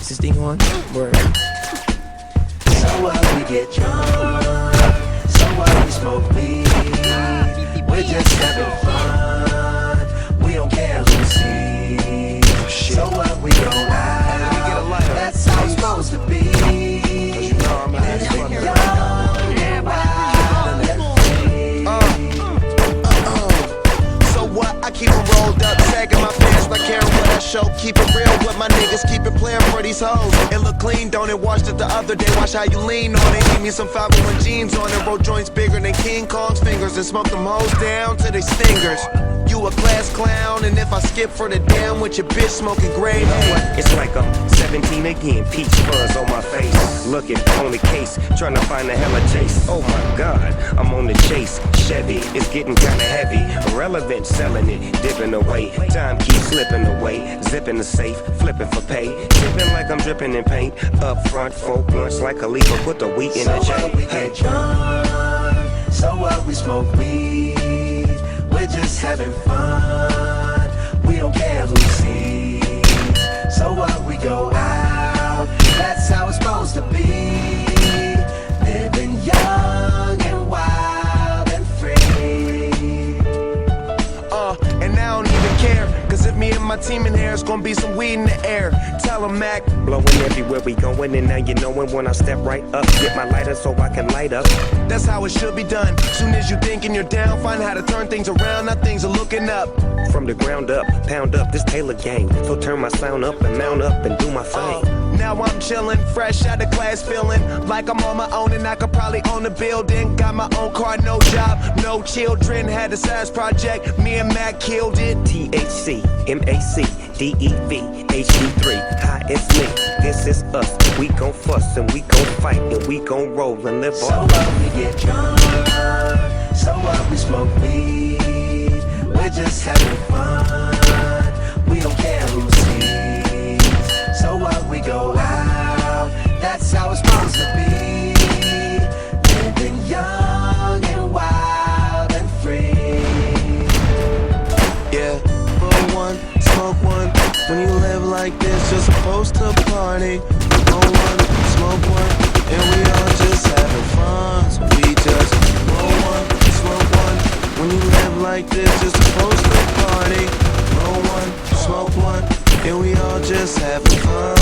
Is this thing on? Word. So what, we get drunk. So what, we smoke weed. We're just having fun. We don't care who sees. So what, we go out. That's how it's supposed to be. Living young and wild and free. So what, I keep them rolled up, sagging my pants, not caring what I show. Keep it real with my niggas, keep it playing for these hoes. It look clean, don't it? Washed it the other day, watch how you lean on it. Give me some 501 jeans on it, roll joints bigger than King Kong's fingers, and smoke them hoes down to they stingers. You a class clown, and if I skip for the damn with your bitch smoking gray. It's like I'm 17 again, peach fuzz on my face. Looking on the case, trying to find a hella chase. Oh my god, I'm on the chase. Chevy, it's getting kinda heavy. Irrelevant, selling it, dipping away. Time keeps slipping away. Zipping the safe, flipping for pay. Dripping like I'm dripping in paint. Up front, 4 blunts like a leaper, put the wheat in the So chain. what, we get drunk. So what, we smoke weed. We're just having fun. We don't care who sees. So what, we go out. That's how it's supposed to be. Living young and wild and free. And I don't even care, cause if me and my team in here, it's gonna be some weed in the air. Tell 'em, Mac. Blowing everywhere we going, and now you knowin' when I step right up. Get my lighter so I can light up. That's how it should be done. Soon as you thinking you're down, find how to turn things around. Now things are looking up. From the ground up, pound up this Taylor gang. So turn my sound up and mount up and do my thing. Now I'm chillin', fresh out of class, feeling like I'm on my own and I could probably own a building. Got my own car, no job, no children. Had a size project, me and Mac killed it. THC, MAC, DEV, HD3. Hi, it's me, this is us. We gon' fuss and we gon' fight and we gon' roll and live So on. what, we get drunk. So what, we smoke weed. We're just having fun. We don't care who sees. So what, we go out. That's how it's supposed to be. Living young and wild and free. Yeah, roll one, smoke one. When you live like this, you're supposed to party. Roll one, smoke one, and we all just having fun. So we just roll one, smoke one. When you live like this, you're supposed to party. Roll one, smoke one, and we all just having fun.